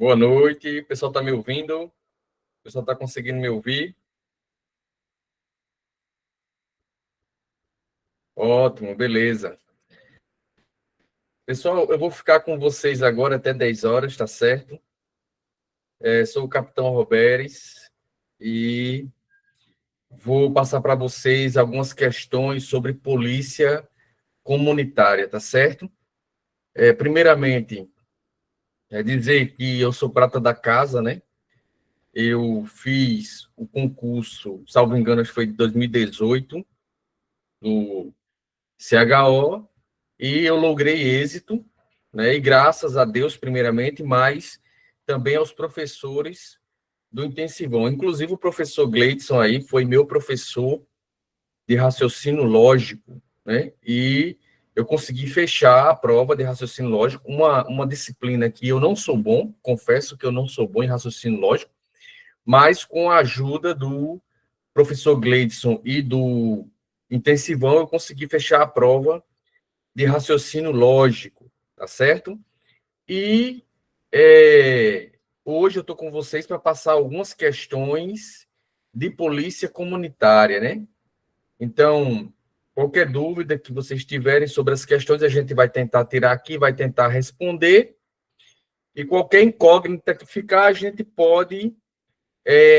Boa noite, o pessoal está me ouvindo? O pessoal está conseguindo me ouvir? Ótimo, beleza. Pessoal, eu vou ficar com vocês agora até 10 horas, tá certo? Sou o Capitão Roberes e vou passar para vocês algumas questões sobre polícia comunitária, tá certo? Primeiramente, dizer que eu sou prata da casa, né? Eu fiz o concurso, salvo engano, acho que foi de 2018, do CHO, e eu logrei êxito, né? E graças a Deus, primeiramente, mas também aos professores do intensivão. Inclusive, o professor Gleidson aí foi meu professor de raciocínio lógico, né? E eu consegui fechar a prova de raciocínio lógico, uma disciplina que eu não sou bom, confesso que eu não sou bom em raciocínio lógico, mas com a ajuda do professor Gleidson e do intensivão, eu consegui fechar a prova de raciocínio lógico, tá certo? E hoje eu estou com vocês para passar algumas questões de polícia comunitária, né? Então, qualquer dúvida que vocês tiverem sobre as questões, a gente vai tentar tirar aqui, vai tentar responder, e qualquer incógnita que ficar, a gente pode,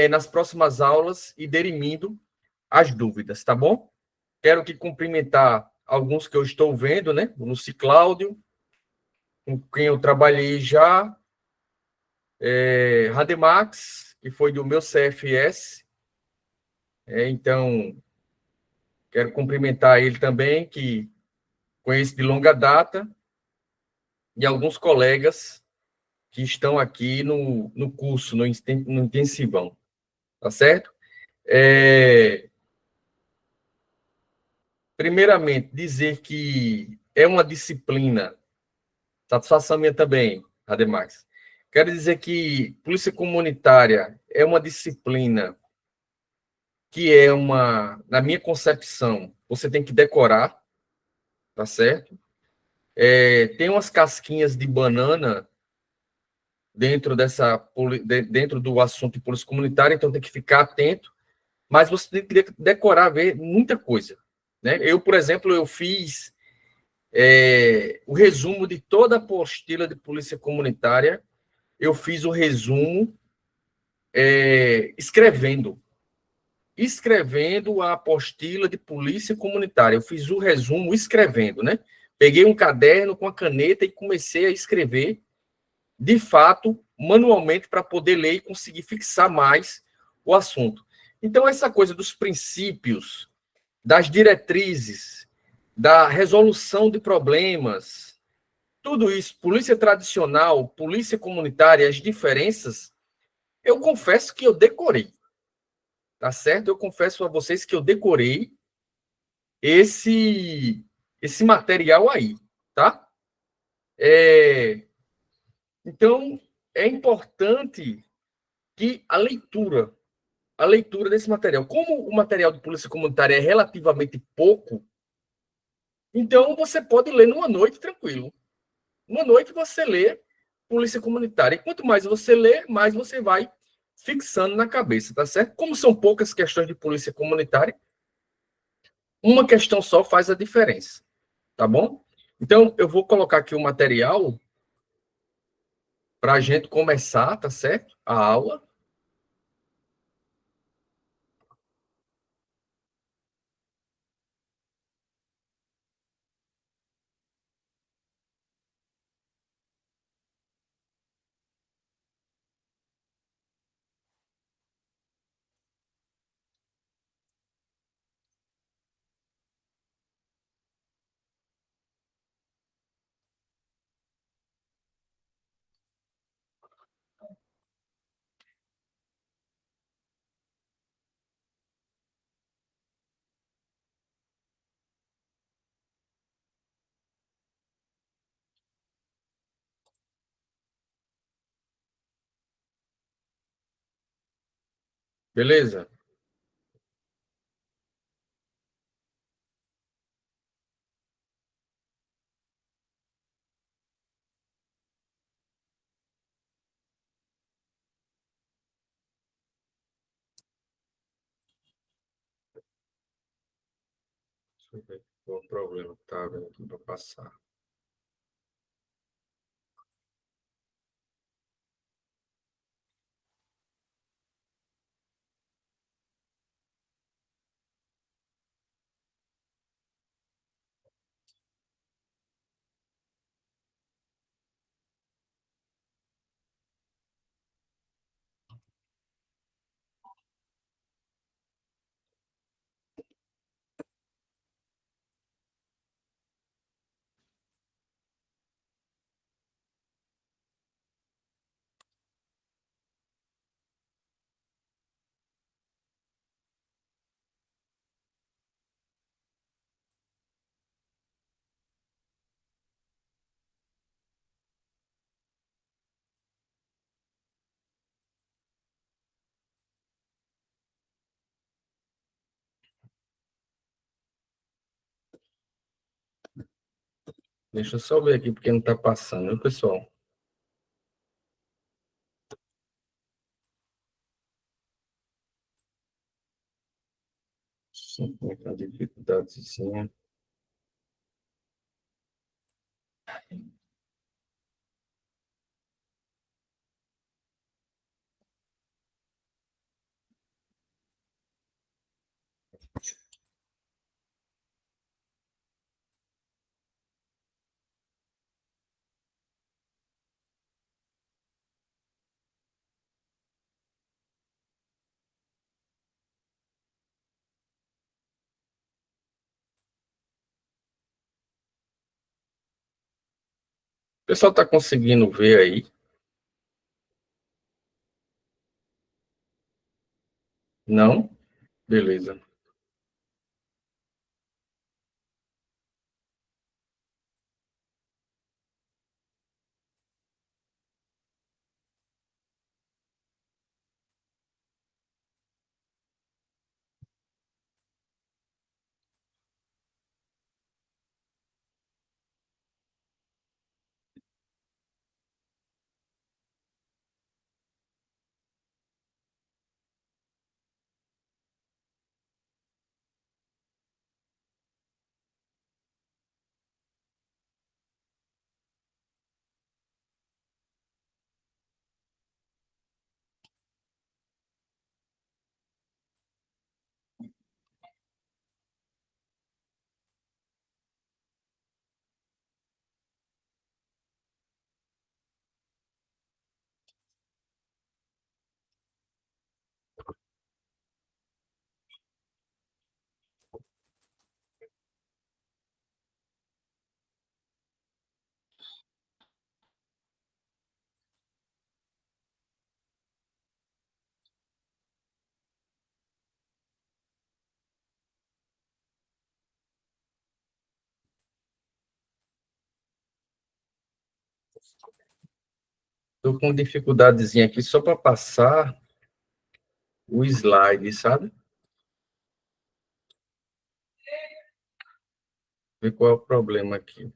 nas próximas aulas, ir dirimindo as dúvidas, tá bom? Quero que cumprimentar alguns que eu estou vendo, né? O Luci Cláudio, com quem eu trabalhei já, Rademax, que foi do meu CFS, então quero cumprimentar ele também, que conheço de longa data, e alguns colegas que estão aqui no curso, no intensivão, tá certo? É, Primeiramente, dizer que é uma disciplina, satisfação minha também, Rademax. Quero dizer que polícia comunitária é uma disciplina que é na minha concepção, você tem que decorar, tá certo? Tem umas casquinhas de banana dentro do assunto de polícia comunitária, então tem que ficar atento, mas você tem que decorar, ver muita coisa, né? Eu, por exemplo, eu fiz o resumo de toda a apostila de polícia comunitária, eu fiz o resumo escrevendo a apostila de polícia comunitária. Eu fiz o resumo escrevendo, né? Peguei um caderno com a caneta e comecei a escrever, de fato, manualmente, para poder ler e conseguir fixar mais o assunto. Então, essa coisa dos princípios, das diretrizes, da resolução de problemas, tudo isso, polícia tradicional, polícia comunitária, as diferenças, eu confesso que eu decorei, tá certo? Eu confesso a vocês que eu decorei esse esse material aí, tá? É, então é importante que a leitura desse material, como o material de polícia comunitária é relativamente pouco, então você pode ler numa noite tranquilo. Uma noite você lê polícia comunitária. E quanto mais você lê, mais você vai fixando na cabeça, tá certo? Como são poucas questões de polícia comunitária, uma questão só faz a diferença, tá bom? Então, eu vou colocar aqui o material para a gente começar, tá certo? A aula. Beleza? Deixa eu ver qual o problema que tá vendo aqui para passar. Deixa eu só ver aqui porque não está passando, viu, pessoal? Sim, uma dificuldadezinha. O pessoal está conseguindo ver aí? Não? Beleza. Estou com dificuldadezinha aqui só para passar o slide, sabe? Ver qual é o problema aqui.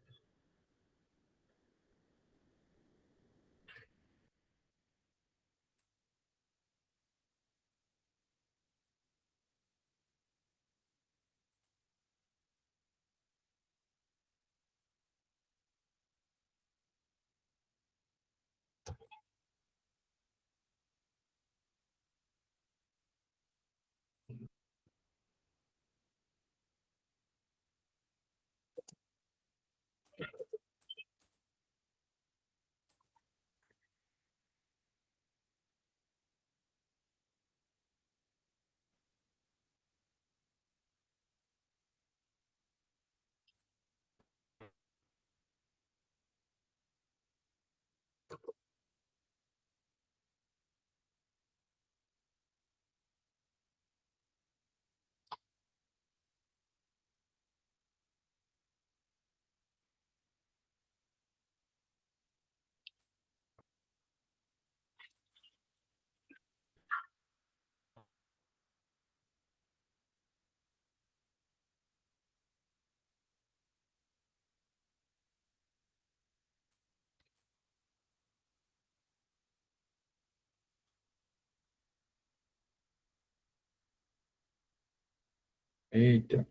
Eita.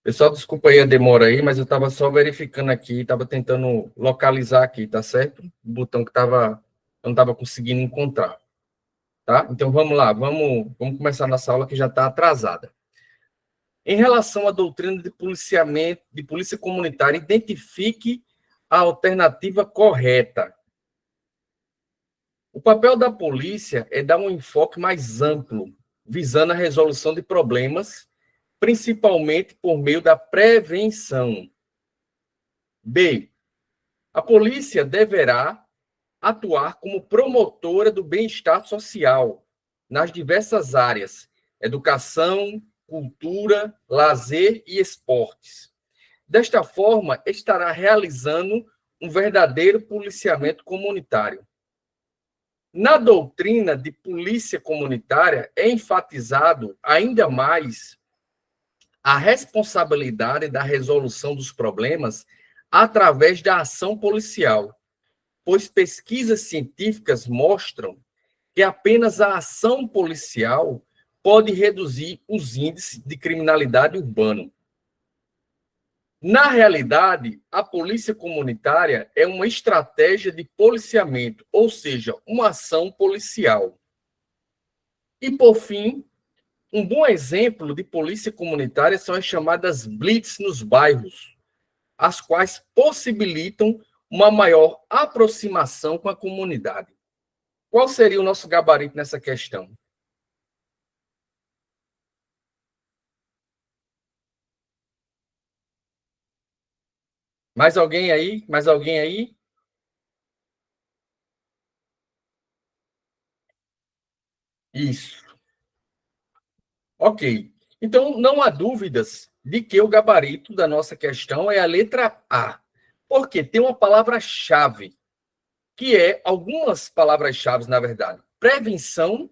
Pessoal, desculpa aí a demora aí, mas eu estava só verificando aqui, estava tentando localizar aqui, tá certo? O botão que eu não estava conseguindo encontrar, tá? Então vamos lá, vamos começar nossa aula que já está atrasada. Em relação à doutrina de policiamento, de polícia comunitária, identifique a alternativa correta. O papel da polícia é dar um enfoque mais amplo, visando a resolução de problemas, principalmente por meio da prevenção. B. A polícia deverá atuar como promotora do bem-estar social nas diversas áreas: educação, cultura, lazer e esportes. Desta forma, estará realizando um verdadeiro policiamento comunitário. Na doutrina de polícia comunitária, é enfatizado ainda mais a responsabilidade da resolução dos problemas através da ação policial, pois pesquisas científicas mostram que apenas a ação policial pode reduzir os índices de criminalidade urbana. Na realidade, a polícia comunitária é uma estratégia de policiamento, ou seja, uma ação policial. E, por fim, um bom exemplo de polícia comunitária são as chamadas blitz nos bairros, as quais possibilitam uma maior aproximação com a comunidade. Qual seria o nosso gabarito nessa questão? Mais alguém aí? Mais alguém aí? Isso. Ok. Então, não há dúvidas de que o gabarito da nossa questão é a letra A. Porque tem uma palavra-chave, que é algumas palavras-chave, na verdade. Prevenção,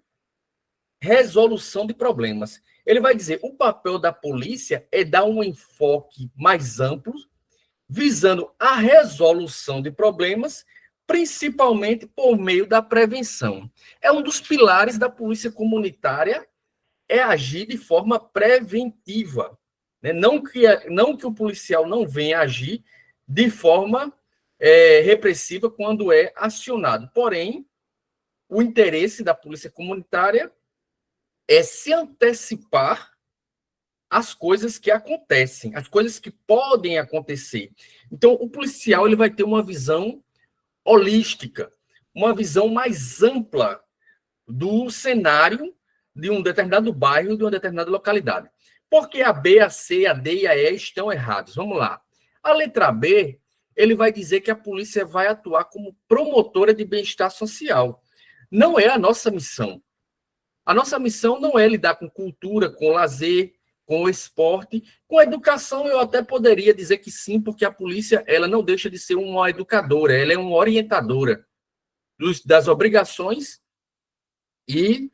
resolução de problemas. Ele vai dizer, o papel da polícia é dar um enfoque mais amplo, visando a resolução de problemas, principalmente por meio da prevenção. É um dos pilares da polícia comunitária, é agir de forma preventiva. Né? Não que o policial não venha agir de forma repressiva quando é acionado. Porém, o interesse da polícia comunitária é se antecipar às coisas que acontecem, às coisas que podem acontecer. Então, o policial ele vai ter uma visão holística, uma visão mais ampla do cenário de um determinado bairro, de uma determinada localidade. Porque a B, a C, a D e a E estão errados. Vamos lá. A letra B, ele vai dizer que a polícia vai atuar como promotora de bem-estar social. Não é a nossa missão. A nossa missão não é lidar com cultura, com lazer, com o esporte. Com a educação, eu até poderia dizer que sim, porque a polícia ela não deixa de ser uma educadora, ela é uma orientadora das obrigações e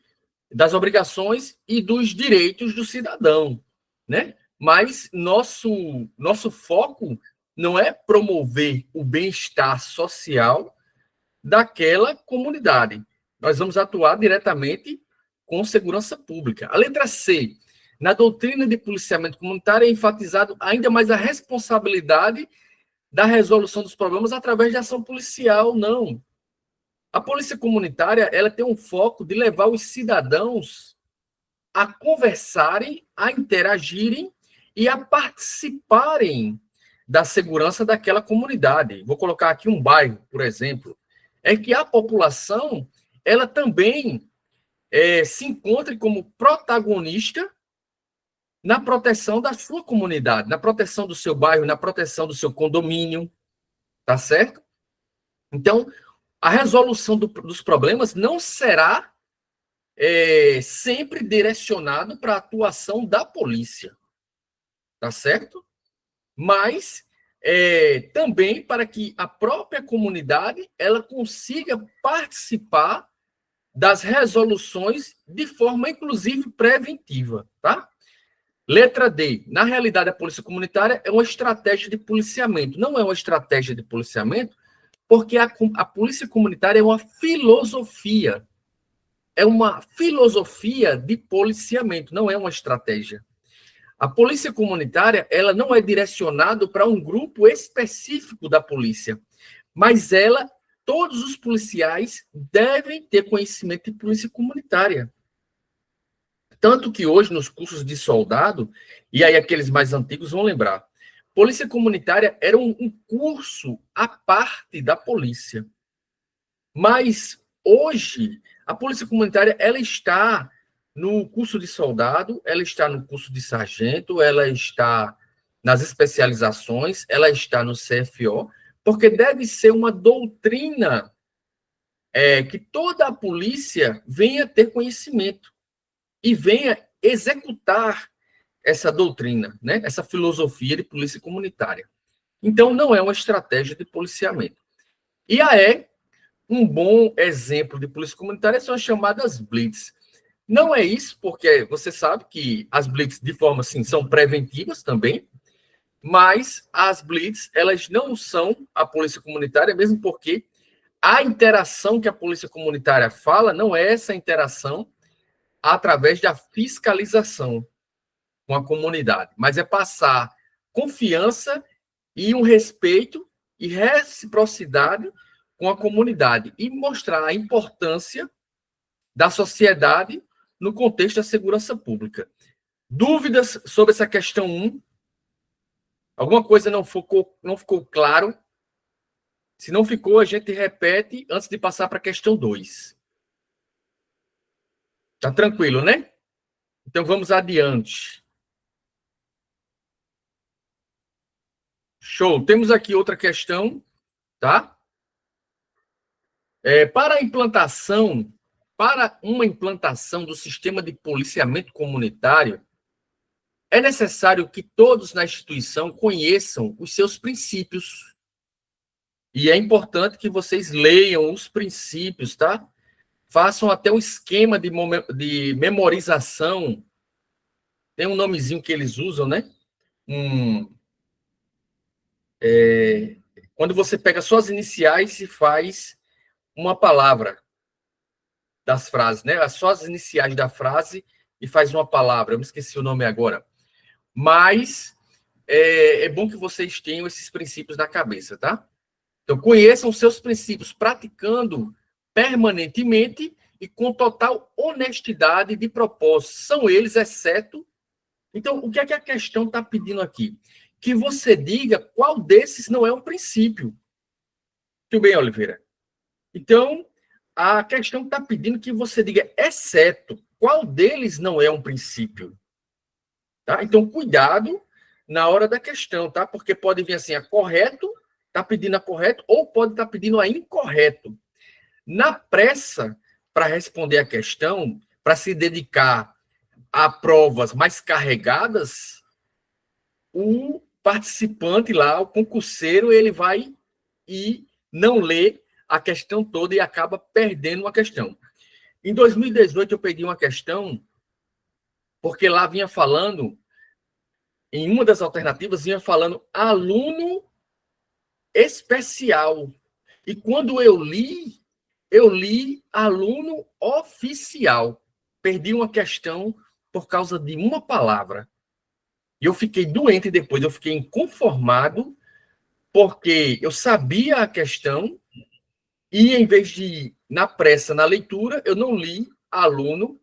dos direitos do cidadão, né? Mas nosso foco não é promover o bem-estar social daquela comunidade. Nós vamos atuar diretamente com segurança pública. A letra C, na doutrina de policiamento comunitário é enfatizado ainda mais a responsabilidade da resolução dos problemas através de ação policial. Não. A polícia comunitária ela tem um foco de levar os cidadãos a conversarem, a interagirem e a participarem da segurança daquela comunidade. Vou colocar aqui um bairro, por exemplo, é que a população ela também se encontre como protagonista na proteção da sua comunidade, na proteção do seu bairro, na proteção do seu condomínio, tá certo? Então, a resolução dos problemas não será sempre direcionado para a atuação da polícia, tá certo? Mas também para que a própria comunidade ela consiga participar das resoluções de forma, inclusive, preventiva, tá? Letra D. Na realidade, a polícia comunitária é uma estratégia de policiamento. Não é uma estratégia de policiamento, porque a polícia comunitária é uma filosofia. É uma filosofia de policiamento, não é uma estratégia. A polícia comunitária, ela não é direcionada para um grupo específico da polícia, mas todos os policiais devem ter conhecimento de polícia comunitária. Tanto que hoje, nos cursos de soldado, e aí aqueles mais antigos vão lembrar, polícia comunitária era um curso à parte da polícia. Mas hoje, a polícia comunitária, ela está no curso de soldado, ela está no curso de sargento, ela está nas especializações, ela está no CFO, porque deve ser uma doutrina que toda a polícia venha ter conhecimento e venha executar essa doutrina, né? Essa filosofia de polícia comunitária. Então, não é uma estratégia de policiamento. E um bom exemplo de polícia comunitária são as chamadas blitz. Não é isso, porque você sabe que as blitz, de forma assim, são preventivas também, mas as blitz, elas não são a polícia comunitária, mesmo porque a interação que a polícia comunitária fala não é essa interação através da fiscalização com a comunidade, mas é passar confiança e um respeito e reciprocidade com a comunidade e mostrar a importância da sociedade no contexto da segurança pública. Dúvidas sobre essa questão 1? Alguma coisa não ficou claro? Se não ficou, a gente repete antes de passar para a questão 2. Tá tranquilo, né? Então vamos adiante. Show. Temos aqui outra questão, tá? Para uma implantação do sistema de policiamento comunitário, é necessário que todos na instituição conheçam os seus princípios. E é importante que vocês leiam os princípios, tá? Façam até um esquema de memorização. Tem um nomezinho que eles usam, né? Quando você pega suas iniciais e faz uma palavra das frases, né? Só as iniciais da frase e faz uma palavra. Eu me esqueci o nome agora. Mas é bom que vocês tenham esses princípios na cabeça, tá? Então, conheçam os seus princípios, praticando permanentemente e com total honestidade de propósito. São eles, exceto... Então, o que é que a questão está pedindo aqui? Que você diga qual desses não é um princípio. Tudo bem, Oliveira? Então, a questão está pedindo que você diga, exceto, qual deles não é um princípio. Tá? Então, cuidado na hora da questão, tá? Porque pode vir assim, a correto, está pedindo a correto, ou pode estar pedindo a incorreto. Na pressa, para responder a questão, para se dedicar a provas mais carregadas, o participante lá, o concurseiro, ele vai e não lê a questão toda e acaba perdendo uma questão. Em 2018, eu perdi uma questão, porque lá vinha falando, em uma das alternativas, vinha falando aluno especial. E quando eu li aluno oficial. Perdi uma questão por causa de uma palavra. E eu fiquei doente depois, eu fiquei inconformado, porque eu sabia a questão e, em vez de, na pressa, na leitura, eu não li aluno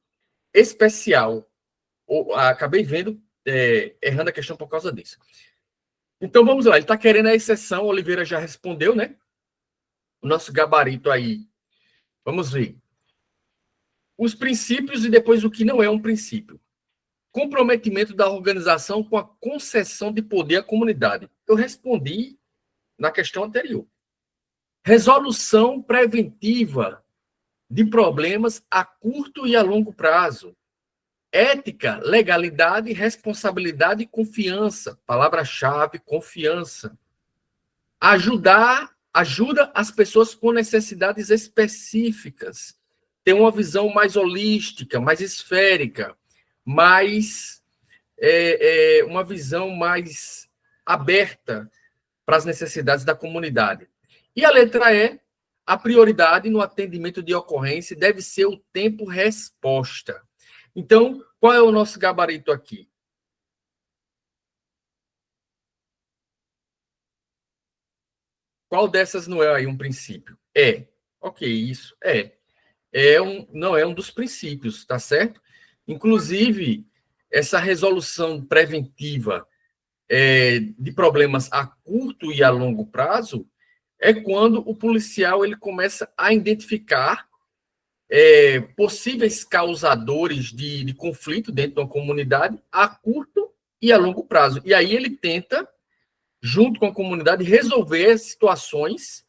especial. Acabei vendo, errando a questão por causa disso. Então, vamos lá. Ele está querendo a exceção, Oliveira já respondeu, né? O nosso gabarito aí. Vamos ver. Os princípios e depois o que não é um princípio. Comprometimento da organização com a concessão de poder à comunidade. Eu respondi na questão anterior. Resolução preventiva de problemas a curto e a longo prazo. Ética, legalidade, responsabilidade e confiança. Palavra-chave, confiança. Ajuda as pessoas com necessidades específicas. Ter uma visão mais holística, mais esférica, mais uma visão mais aberta para as necessidades da comunidade. E a letra E, a prioridade no atendimento de ocorrência deve ser o tempo-resposta. Então, qual é o nosso gabarito aqui? Qual dessas não é aí um princípio? Ok, isso não é um dos princípios, tá certo? Inclusive, essa resolução preventiva de problemas a curto e a longo prazo é quando o policial ele começa a identificar possíveis causadores de conflito dentro de uma comunidade a curto e a longo prazo. E aí ele tenta, junto com a comunidade, resolver as situações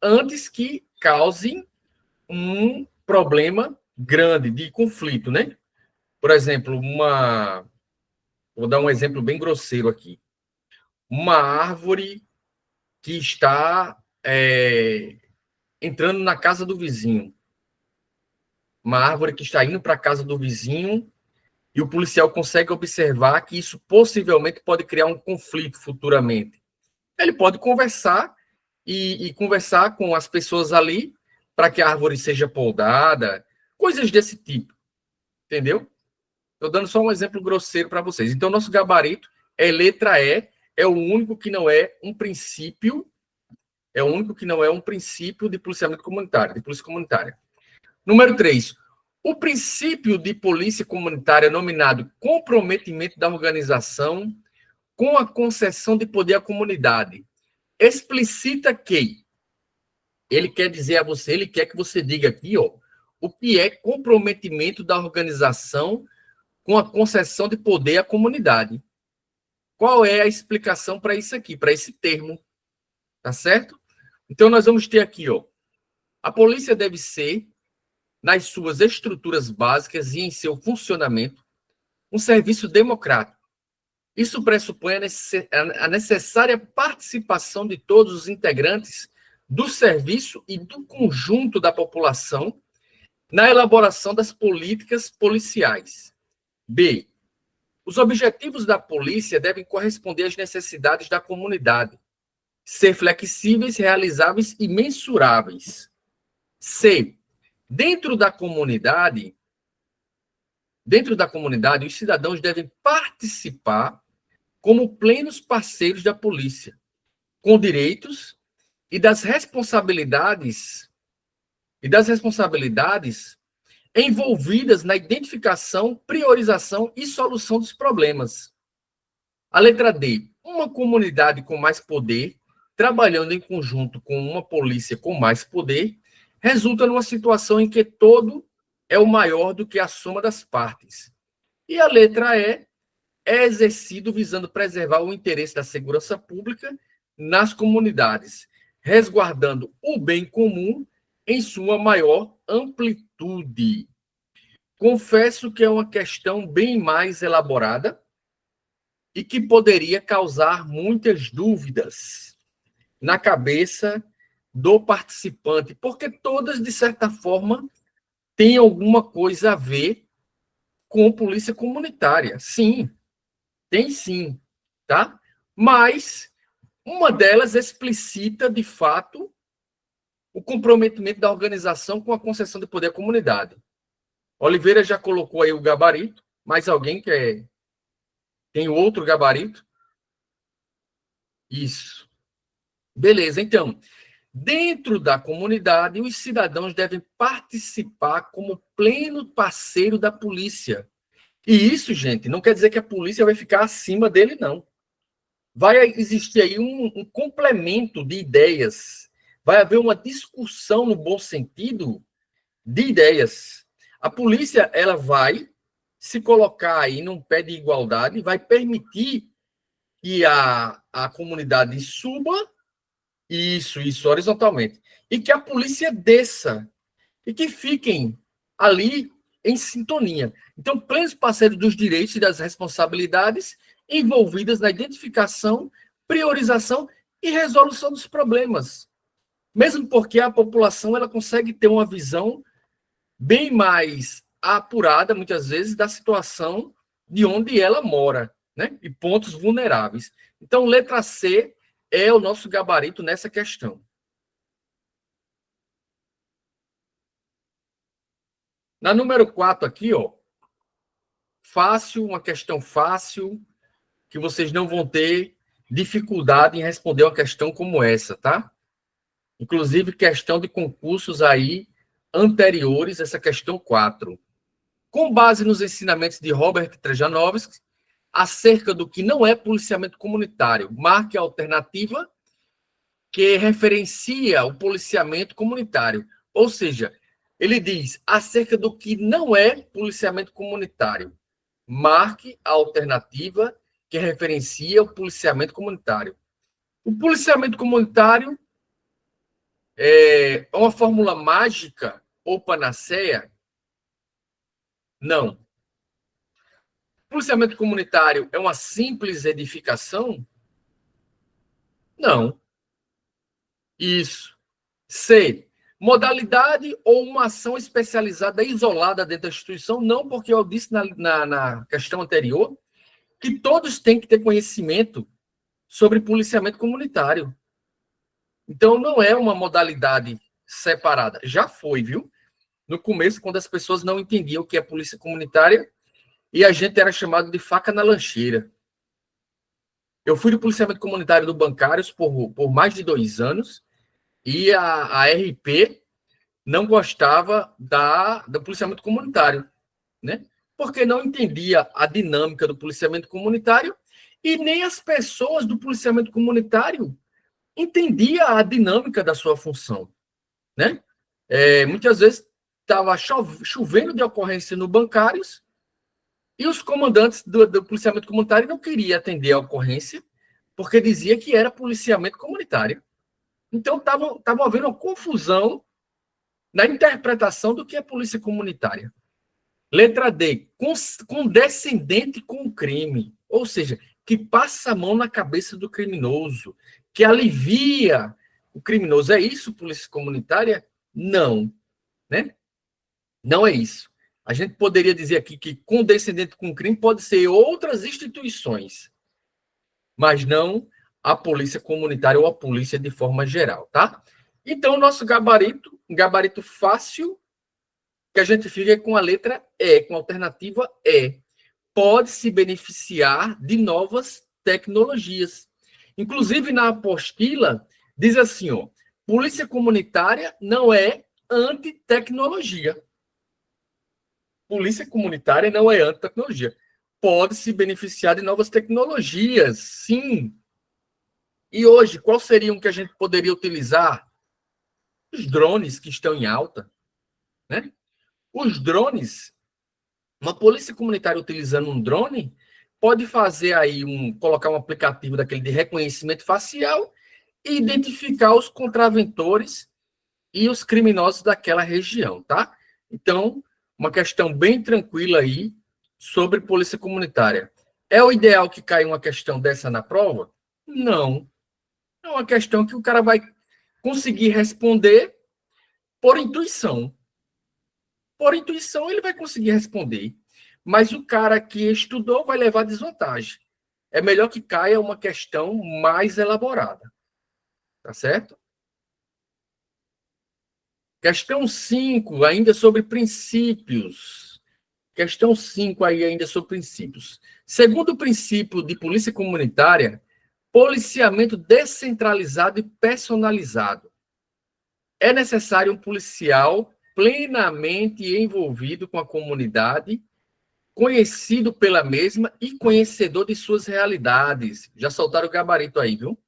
antes que causem um problema grande de conflito, né? Por exemplo, vou dar um exemplo bem grosseiro aqui. Uma árvore que está entrando na casa do vizinho. Uma árvore que está indo para a casa do vizinho e o policial consegue observar que isso possivelmente pode criar um conflito futuramente. Ele pode conversar e conversar com as pessoas ali para que a árvore seja podada, coisas desse tipo, entendeu? Estou dando só um exemplo grosseiro para vocês. Então, nosso gabarito é letra E, é o único que não é um princípio, de policiamento comunitário, de polícia comunitária. Número 3. O princípio de polícia comunitária, nominado comprometimento da organização com a concessão de poder à comunidade, explicita que ele quer dizer a você, ele quer que você diga aqui, ó, o que é comprometimento da organização com a concessão de poder à comunidade. Qual é a explicação para isso aqui, para esse termo? Tá certo? Então, nós vamos ter aqui, ó, a polícia deve ser, nas suas estruturas básicas e em seu funcionamento, um serviço democrático. Isso pressupõe a necessária participação de todos os integrantes do serviço e do conjunto da população na elaboração das políticas policiais. B. Os objetivos da polícia devem corresponder às necessidades da comunidade, ser flexíveis, realizáveis e mensuráveis. C. Dentro da comunidade, os cidadãos devem participar como plenos parceiros da polícia, com direitos e das responsabilidades envolvidas na identificação, priorização e solução dos problemas. A letra D. Uma comunidade com mais poder, trabalhando em conjunto com uma polícia com mais poder, resulta numa situação em que todo é o maior do que a soma das partes. E a letra E é exercido visando preservar o interesse da segurança pública nas comunidades, resguardando o bem comum em sua maior amplitude. Confesso que é uma questão bem mais elaborada e que poderia causar muitas dúvidas na cabeça do participante, porque todas, de certa forma, têm alguma coisa a ver com polícia comunitária. Sim, tem sim, tá? Mas uma delas explicita, de fato, o comprometimento da organização com a concessão de poder à comunidade. Oliveira já colocou aí o gabarito. Mais alguém tem outro gabarito? Isso. Beleza, então, dentro da comunidade, os cidadãos devem participar como pleno parceiro da polícia. E isso, gente, não quer dizer que a polícia vai ficar acima dele, não. Vai existir aí um complemento de ideias. Vai haver uma discussão, no bom sentido, de ideias. A polícia ela vai se colocar aí num pé de igualdade, vai permitir que a comunidade suba, isso, horizontalmente, e que a polícia desça, e que fiquem ali em sintonia. Então, plenos parceiros dos direitos e das responsabilidades envolvidas na identificação, priorização e resolução dos problemas. Mesmo porque a população ela consegue ter uma visão bem mais apurada, muitas vezes, da situação de onde ela mora, né? E pontos vulneráveis. Então, letra C é o nosso gabarito nessa questão. Na número 4 aqui, ó, fácil, uma questão fácil, que vocês não vão ter dificuldade em responder uma questão como essa, tá? Inclusive, questão de concursos aí anteriores, essa questão 4. Com base nos ensinamentos de Robert Trejanovski, acerca do que não é policiamento comunitário, marque a alternativa que referencia o policiamento comunitário. Ou seja, ele diz acerca do que não é policiamento comunitário, marque a alternativa que referencia o policiamento comunitário. O policiamento comunitário é uma fórmula mágica ou panaceia? Não. O policiamento comunitário é uma simples edificação? Não. Isso. C. Modalidade ou uma ação especializada isolada dentro da instituição? Não, porque eu disse na questão anterior que todos têm que ter conhecimento sobre policiamento comunitário. Então, não é uma modalidade separada. Já foi, viu? No começo, quando as pessoas não entendiam o que é polícia comunitária, e a gente era chamado de faca na lancheira. Eu fui do policiamento comunitário do Bancários por mais de 2 anos, e a RP não gostava do policiamento comunitário, né? Porque não entendia a dinâmica do policiamento comunitário e nem as pessoas do policiamento comunitário entendia a dinâmica da sua função, né? Muitas vezes estava chovendo de ocorrência no Bancários e os comandantes do policiamento comunitário não queriam atender a ocorrência porque dizia que era policiamento comunitário. Então, estava havendo uma confusão na interpretação do que é polícia comunitária. Letra D, condescendente com o crime, ou seja, que passa a mão na cabeça do criminoso, que alivia o criminoso. É isso, polícia comunitária? Não, né? Não é isso. A gente poderia dizer aqui que condescendente com o crime pode ser outras instituições, mas não a polícia comunitária ou a polícia de forma geral, tá? Então, o nosso gabarito, um gabarito fácil, que a gente fica com a letra E, com a alternativa E. Pode se beneficiar de novas tecnologias. Inclusive, na apostila, diz assim, ó, polícia comunitária não é antitecnologia. Polícia comunitária não é antitecnologia. Pode se beneficiar de novas tecnologias, sim. E hoje, qual seria um que a gente poderia utilizar? Os drones que estão em alta, né? Os drones, uma polícia comunitária utilizando um drone pode fazer aí colocar um aplicativo daquele de reconhecimento facial e identificar os contraventores e os criminosos daquela região, tá? Então, uma questão bem tranquila aí sobre polícia comunitária. É o ideal que caia uma questão dessa na prova? Não. É uma questão que o cara vai conseguir responder por intuição. Por intuição, ele vai conseguir responder. Mas o cara que estudou vai levar desvantagem. É melhor que caia uma questão mais elaborada. Tá certo? Questão 5, ainda sobre princípios. Questão 5 aí ainda sobre princípios. Segundo o princípio de polícia comunitária, policiamento descentralizado e personalizado. É necessário um policial plenamente envolvido com a comunidade, conhecido pela mesma e conhecedor de suas realidades. Já soltaram o gabarito aí, viu?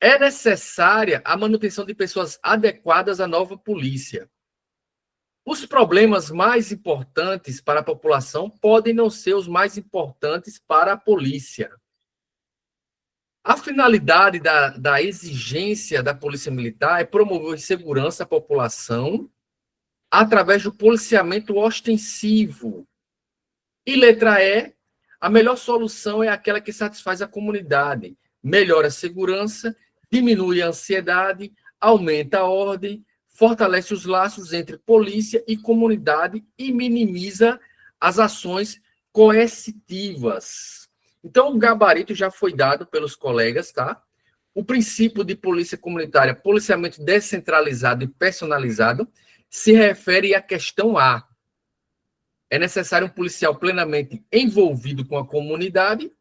É necessária a manutenção de pessoas adequadas à nova polícia. Os problemas mais importantes para a população podem não ser os mais importantes para a polícia. A finalidade da exigência da polícia militar é promover segurança à população através do policiamento ostensivo. E letra E, a melhor solução é aquela que satisfaz a comunidade, melhora a segurança, diminui a ansiedade, aumenta a ordem, fortalece os laços entre polícia e comunidade e minimiza as ações coercitivas. Então, o gabarito já foi dado pelos colegas, tá? O princípio de polícia comunitária, policiamento descentralizado e personalizado, se refere à questão A. É necessário um policial plenamente envolvido com a comunidade,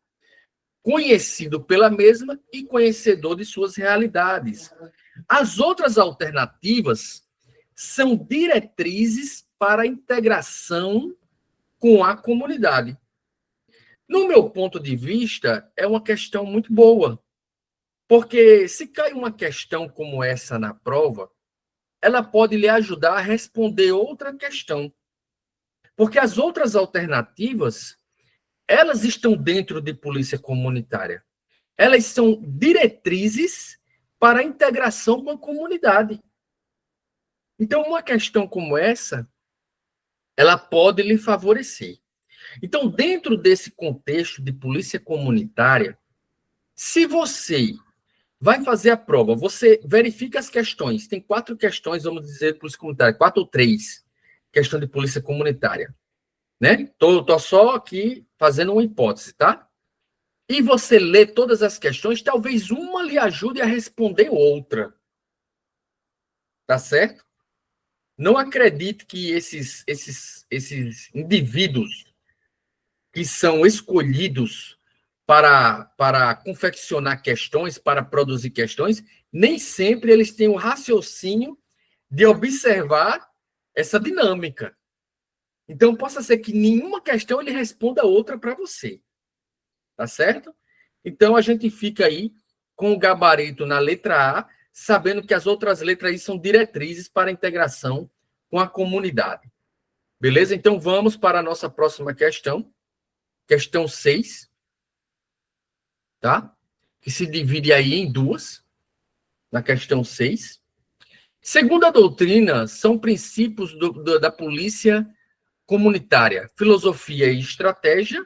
conhecido pela mesma e conhecedor de suas realidades. As outras alternativas são diretrizes para a integração com a comunidade. No meu ponto de vista, é uma questão muito boa, porque se cai uma questão como essa na prova, ela pode lhe ajudar a responder outra questão. Porque as outras alternativas, elas estão dentro de polícia comunitária. Elas são diretrizes para a integração com a comunidade. Então, uma questão como essa, ela pode lhe favorecer. Então, dentro desse contexto de polícia comunitária, se você vai fazer a prova, você verifica as questões. Tem 4 questões, vamos dizer, polícia comunitária, 4 ou 3, questão de polícia comunitária, né? Tô só aqui fazendo uma hipótese, tá? E você lê todas as questões, talvez uma lhe ajude a responder outra. Tá certo? Não acredite que esses indivíduos que são escolhidos para confeccionar questões, para produzir questões, nem sempre eles têm o raciocínio de observar essa dinâmica. Então, possa ser que nenhuma questão ele responda outra para você. Tá certo? Então, a gente fica aí com o gabarito na letra A, sabendo que as outras letras aí são diretrizes para a integração com a comunidade. Beleza? Então, vamos para a nossa próxima questão. Questão 6, tá? Que se divide aí em duas, na questão 6. Segundo a doutrina, são princípios da polícia comunitária, filosofia e estratégia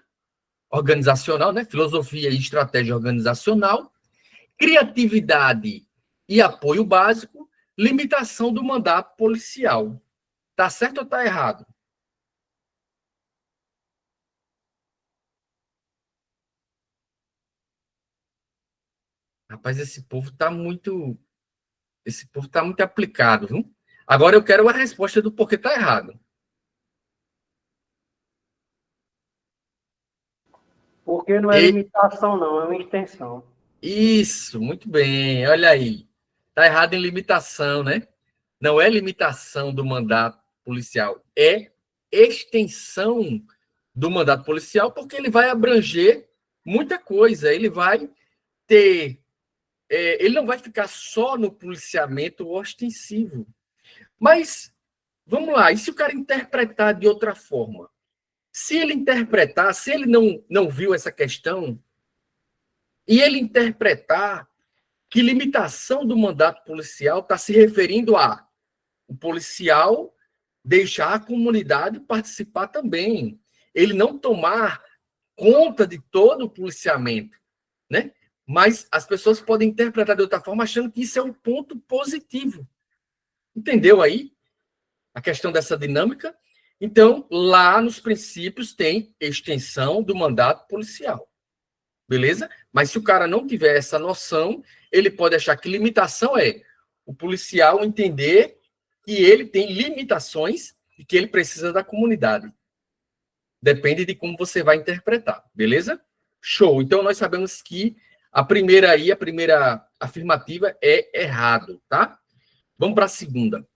organizacional, né? Filosofia e estratégia organizacional, criatividade e apoio básico, limitação do mandato policial. Tá certo ou tá errado? Rapaz, esse povo tá muito aplicado, viu? Agora eu quero a resposta do porquê tá errado. Porque não é E, limitação, não, é uma extensão. isso, muito bem. Olha aí. Tá errado em limitação, né? Não é limitação do mandato policial, é extensão do mandato policial, porque ele vai abranger muita coisa. Ele vai ter. Ele não vai ficar só no policiamento ostensivo. Mas, vamos lá, e se o cara interpretar de outra forma? Se ele interpretar, se ele não viu essa questão, e ele interpretar que limitação do mandato policial está se referindo a o policial deixar a comunidade participar também. Ele não tomar conta de todo o policiamento, né? Mas as pessoas podem interpretar de outra forma, achando que isso é um ponto positivo. Entendeu aí a questão dessa dinâmica? Então, lá nos princípios tem extensão do mandato policial. Beleza? Mas se o cara não tiver essa noção, ele pode achar que limitação é o policial entender que ele tem limitações e que ele precisa da comunidade. Depende de como você vai interpretar, beleza? Show. Então nós sabemos que a primeira afirmativa é errado, tá? Vamos para a segunda.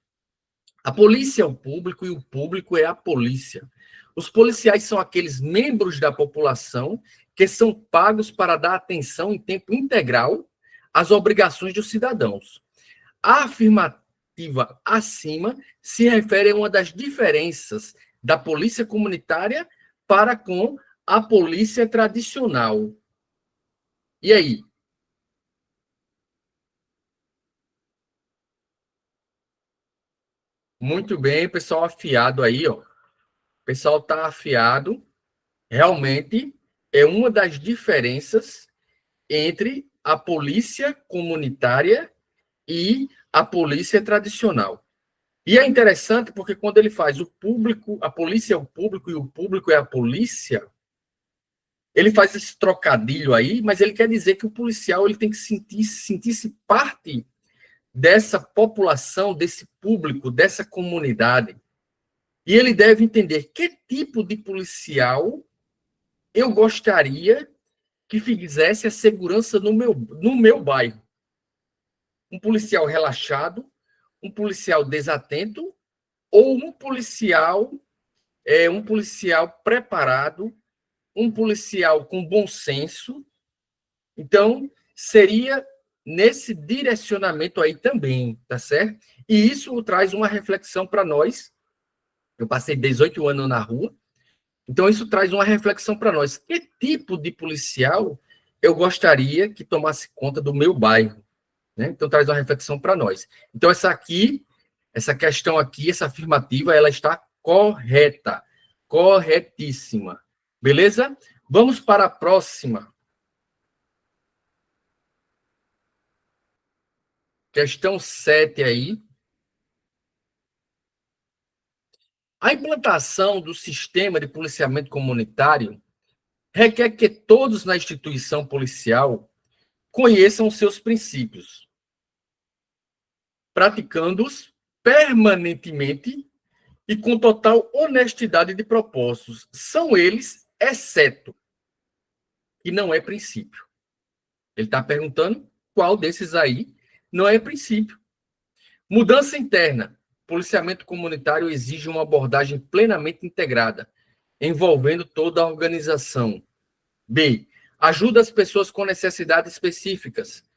A polícia é o público e o público é a polícia. Os policiais são aqueles membros da população que são pagos para dar atenção em tempo integral às obrigações dos cidadãos. A afirmativa acima se refere a uma das diferenças da polícia comunitária para com a polícia tradicional. E aí? Muito bem, pessoal afiado aí, ó. O pessoal tá afiado. Realmente é uma das diferenças entre a polícia comunitária e a polícia tradicional. E é interessante porque quando ele faz o público, a polícia é o público e o público é a polícia, ele faz esse trocadilho aí, mas ele quer dizer que o policial ele tem que sentir-se parte dessa população, desse público, dessa comunidade. E ele deve entender que tipo de policial eu gostaria que fizesse a segurança no meu bairro. Um policial relaxado, um policial desatento ou um policial preparado, um policial com bom senso. Então, seria nesse direcionamento aí também, tá certo? E isso traz uma reflexão para nós. Eu passei 18 anos na rua, então isso traz uma reflexão para nós. Que tipo de policial eu gostaria que tomasse conta do meu bairro? Né? Então traz uma reflexão para nós. Então essa questão aqui, essa afirmativa, ela está correta, corretíssima. Beleza? Vamos para a próxima. Questão 7 aí. A implantação do sistema de policiamento comunitário requer que todos na instituição policial conheçam seus princípios, praticando-os permanentemente e com total honestidade de propósitos. São eles, exceto, que não é princípio. Ele está perguntando qual desses aí não é princípio. Mudança interna. Policiamento comunitário exige uma abordagem plenamente integrada, envolvendo toda a organização. B. Ajuda as pessoas com necessidades específicas.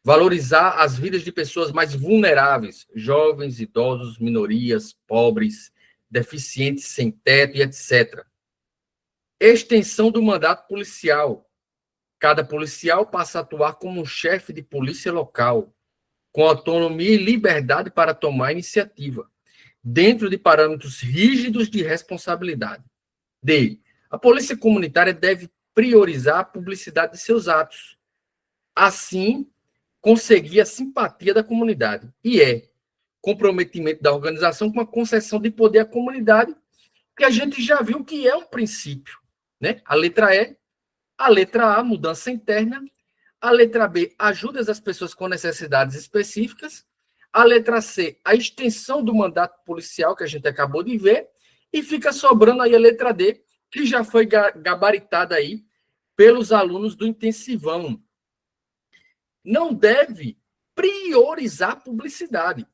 Valorizar as vidas de pessoas mais vulneráveis, jovens, idosos, minorias, pobres, deficientes sem teto e etc. Extensão do mandato policial. Cada policial passa a atuar como um chefe de polícia local, com autonomia e liberdade para tomar iniciativa, dentro de parâmetros rígidos de responsabilidade. D. A polícia comunitária deve priorizar a publicidade de seus atos. Assim, conseguir a simpatia da comunidade. E comprometimento da organização com a concessão de poder à comunidade, que a gente já viu que é um princípio. Né? A letra E. A letra A, mudança interna. A letra B, ajuda as pessoas com necessidades específicas. A letra C, a extensão do mandato policial, que a gente acabou de ver. E fica sobrando aí a letra D, que já foi gabaritada aí pelos alunos do intensivão. Não deve priorizar publicidade.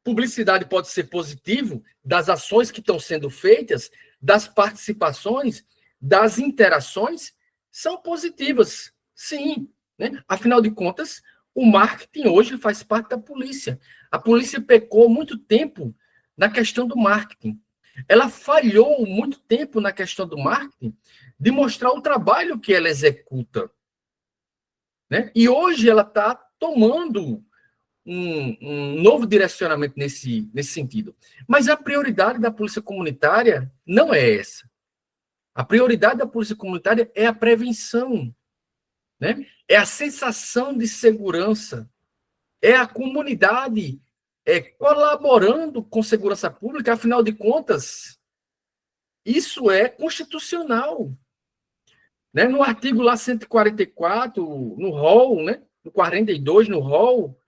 Publicidade pode ser positivo das ações que estão sendo feitas, das participações, das interações, são positivas, sim. Né? Afinal de contas, o marketing hoje faz parte da polícia. A polícia pecou muito tempo na questão do marketing. Ela falhou muito tempo na questão do marketing de mostrar o trabalho que ela executa. Né? E hoje ela está tomando um novo direcionamento nesse sentido. Mas a prioridade da polícia comunitária não é essa. A prioridade da polícia comunitária é a prevenção, né? É a sensação de segurança, é a comunidade colaborando com segurança pública, afinal de contas, isso é constitucional. Né? No artigo lá 144, no rol, né? No 42, no rol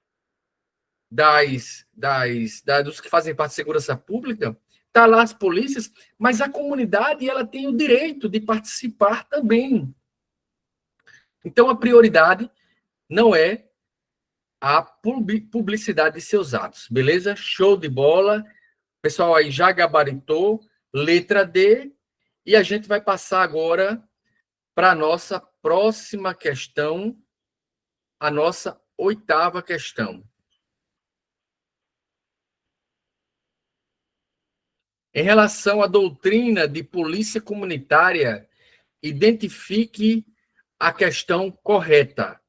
dos que fazem parte da segurança pública, está lá as polícias, mas a comunidade ela tem o direito de participar também. Então, a prioridade não é a publicidade de seus atos, beleza? Show de bola. O pessoal aí já gabaritou, letra D, e a gente vai passar agora para a nossa próxima questão, a nossa 8ª questão. Em relação à doutrina de polícia comunitária, identifique a questão correta.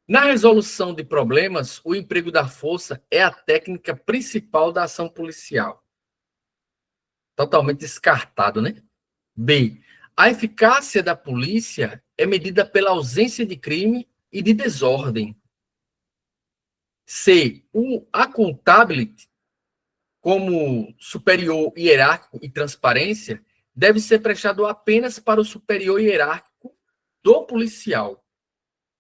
Na resolução de problemas, o emprego da força é a técnica principal da ação policial. Totalmente descartado, né? B. A eficácia da polícia é medida pela ausência de crime e de desordem. C. O accountability, como superior hierárquico e transparência, deve ser prestado apenas para o superior hierárquico do policial.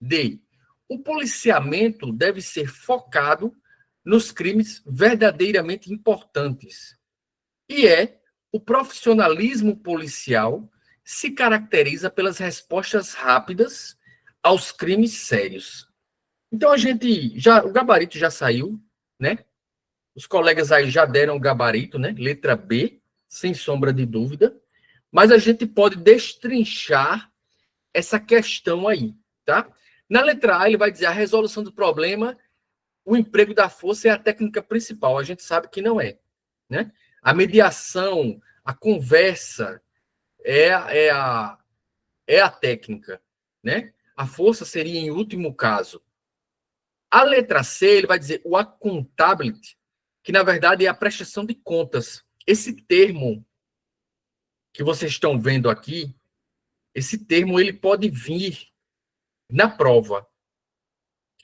D. O policiamento deve ser focado nos crimes verdadeiramente importantes. E o profissionalismo policial se caracteriza pelas respostas rápidas aos crimes sérios. Então, o gabarito já saiu, né? Os colegas aí já deram o gabarito, né? Letra B, sem sombra de dúvida. Mas a gente pode destrinchar essa questão aí, tá? Na letra A, ele vai dizer a resolução do problema, o emprego da força é a técnica principal. A gente sabe que não é, né? A mediação, a conversa é a técnica, né? A força seria em último caso. A letra C, ele vai dizer o accountability, que na verdade é a prestação de contas. Esse termo que vocês estão vendo aqui, esse termo ele pode vir na prova.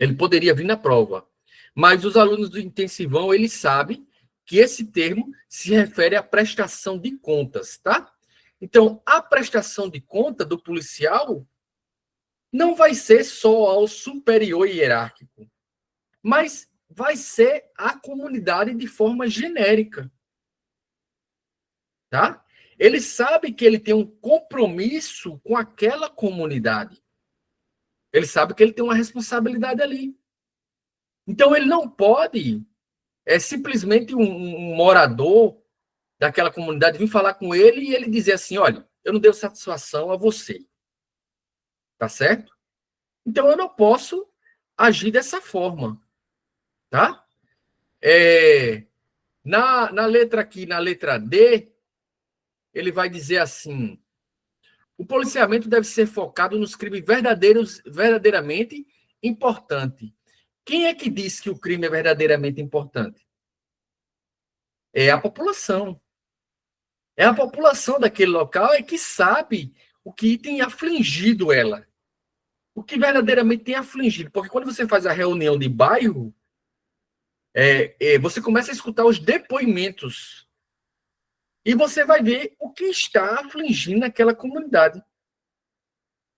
Ele poderia vir na prova. Mas os alunos do intensivão, eles sabem que esse termo se refere à prestação de contas, tá? Então, a prestação de conta do policial não vai ser só ao superior hierárquico, mas vai ser a comunidade de forma genérica, tá? Ele sabe que ele tem um compromisso com aquela comunidade. Ele sabe que ele tem uma responsabilidade ali. Então, ele não pode simplesmente um morador daquela comunidade vir falar com ele e ele dizer assim, olha, eu não dei satisfação a você. Tá certo? Então, eu não posso agir dessa forma, tá? Na letra aqui, na letra D, ele vai dizer assim, o policiamento deve ser focado nos crimes verdadeiramente importantes. Quem é que diz que o crime é verdadeiramente importante? É a população. É a população daquele local que sabe o que tem afligido ela. O que verdadeiramente tem afligido. Porque quando você faz a reunião de bairro, você começa a escutar os depoimentos. E você vai ver o que está afligindo aquela comunidade.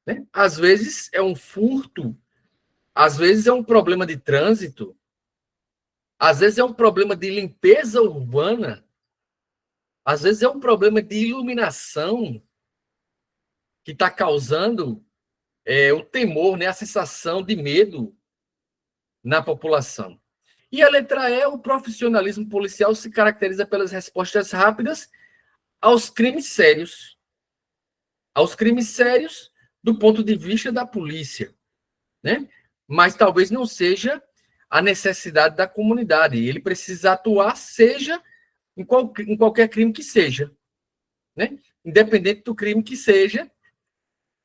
Né? Às vezes é um furto, às vezes é um problema de trânsito, às vezes é um problema de limpeza urbana, às vezes é um problema de iluminação que está causando o temor, né, a sensação de medo na população. E a letra E, o profissionalismo policial se caracteriza pelas respostas rápidas aos crimes sérios. Aos crimes sérios do ponto de vista da polícia, né? Mas talvez não seja a necessidade da comunidade. Ele precisa atuar, seja em qualquer crime que seja, né? Independente do crime que seja,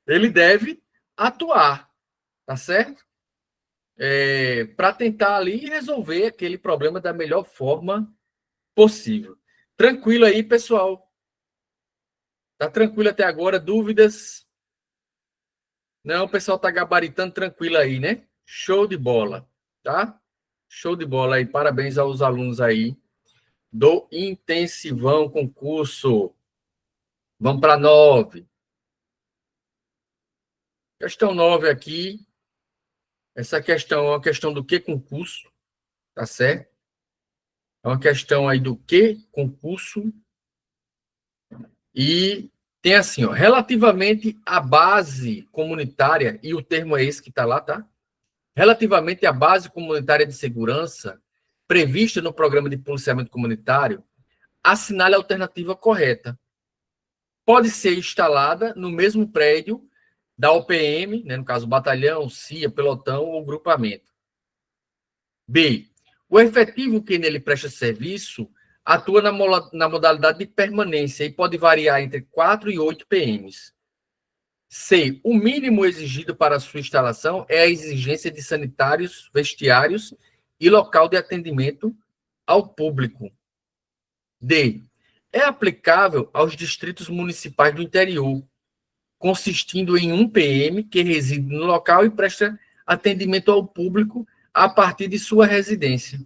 ele deve atuar, tá certo? Para tentar ali resolver aquele problema da melhor forma possível. Tranquilo aí, pessoal? Tá tranquilo até agora? Dúvidas? Não, o pessoal tá gabaritando tranquilo aí, né? Show de bola, tá? Show de bola aí. Parabéns aos alunos aí do Intensivão Concurso. Vamos para 9. Questão 9 aqui. Essa questão é uma questão do que concurso, tá certo? É uma questão aí do que concurso. E tem assim, ó, relativamente à base comunitária, e o termo é esse que está lá, tá? Relativamente à base comunitária de segurança prevista no programa de policiamento comunitário, assinale a alternativa correta. Pode ser instalada no mesmo prédio da OPM, né, no caso, batalhão, CIA, pelotão ou grupamento. B. O efetivo que nele presta serviço atua na modalidade de permanência e pode variar entre 4 e 8 PMs. C. O mínimo exigido para sua instalação é a exigência de sanitários, vestiários e local de atendimento ao público. D. É aplicável aos distritos municipais do interior, consistindo em um PM que reside no local e presta atendimento ao público a partir de sua residência.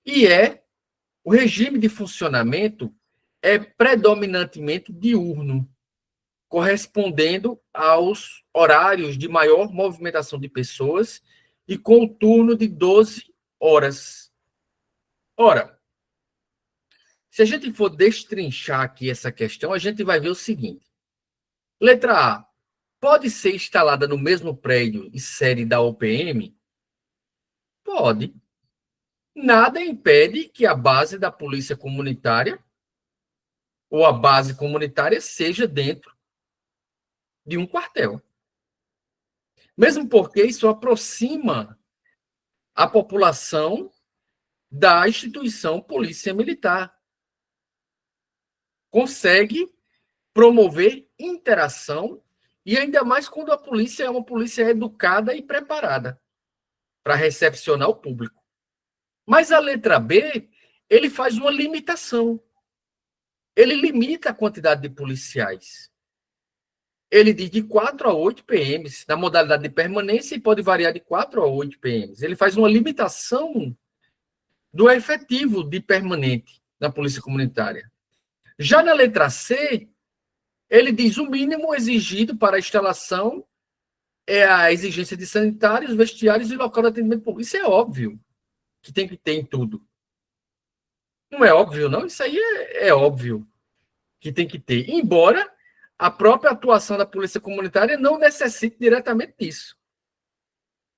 E o regime de funcionamento é predominantemente diurno, correspondendo aos horários de maior movimentação de pessoas e com o turno de 12 horas. Ora, se a gente for destrinchar aqui essa questão, a gente vai ver o seguinte. Letra A. Pode ser instalada no mesmo prédio e sede da OPM? Pode. Nada impede que a base da polícia comunitária ou a base comunitária seja dentro de um quartel. Mesmo porque isso aproxima a população da instituição polícia militar. Consegue promover interação e ainda mais quando a polícia é uma polícia educada e preparada para recepcionar o público. Mas a letra B, ele faz uma limitação. Ele limita a quantidade de policiais. Ele diz de 4 a 8 PMs, na modalidade de permanência, e pode variar de 4 a 8 PMs. Ele faz uma limitação do efetivo de permanente na polícia comunitária. Já na letra C, ele diz o mínimo exigido para a instalação é a exigência de sanitários, vestiários e local de atendimento público. Isso é óbvio que tem que ter em tudo. Não é óbvio, não? Isso aí é óbvio que tem que ter. Embora a própria atuação da polícia comunitária não necessite diretamente disso.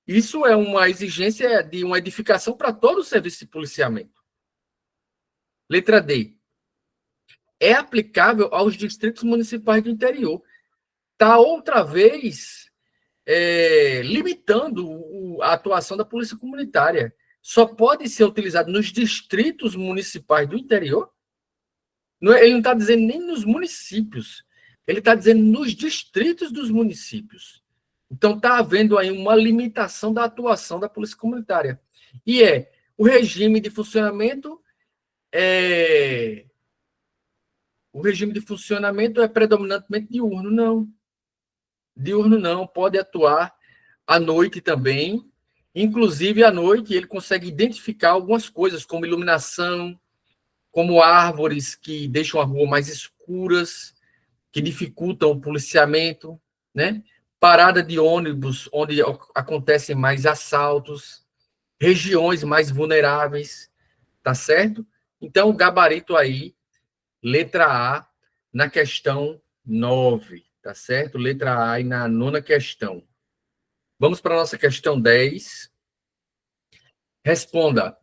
Isso é uma exigência de uma edificação para todo o serviço de policiamento. Letra D. É aplicável aos distritos municipais do interior. Está outra vez limitando a atuação da polícia comunitária. Só pode ser utilizado nos distritos municipais do interior. Ele não está dizendo nem nos municípios. Ele está dizendo nos distritos dos municípios. Então, está havendo aí uma limitação da atuação da polícia comunitária. E o regime de funcionamento o regime de funcionamento é predominantemente diurno, não. Diurno não, pode atuar à noite também. Inclusive, à noite, ele consegue identificar algumas coisas, como iluminação, como árvores que deixam a rua mais escuras, que dificultam o policiamento, né? Parada de ônibus, onde acontecem mais assaltos, regiões mais vulneráveis, tá certo? Então, o gabarito aí, letra A, na questão 9, tá certo? Letra A e na 9ª questão. Vamos para a nossa questão 10. Responda.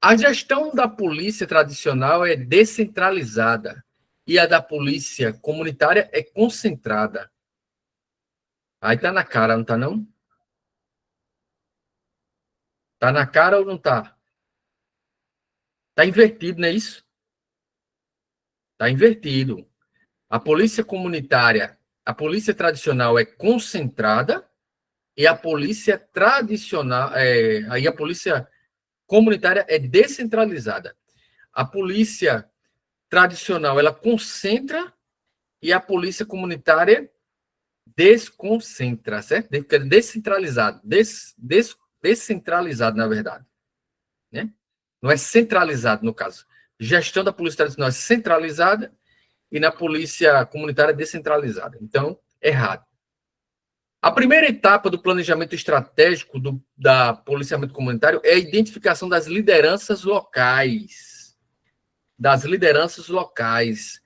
A gestão da polícia tradicional é descentralizada e a da polícia comunitária é concentrada. Aí tá na cara, não tá não? Tá na cara ou não tá? Tá invertido, não é isso? Tá invertido. A polícia comunitária, a polícia tradicional é concentrada e a polícia tradicional, aí a polícia comunitária é descentralizada. A polícia tradicional, ela concentra e a polícia comunitária desconcentra, certo? Descentralizado, descentralizado, na verdade, né? Não é centralizado, no caso. Gestão da polícia tradicional é centralizada e na polícia comunitária é descentralizada. Então, errado. A primeira etapa do planejamento estratégico da policiamento comunitário é a identificação das lideranças locais. Das lideranças locais,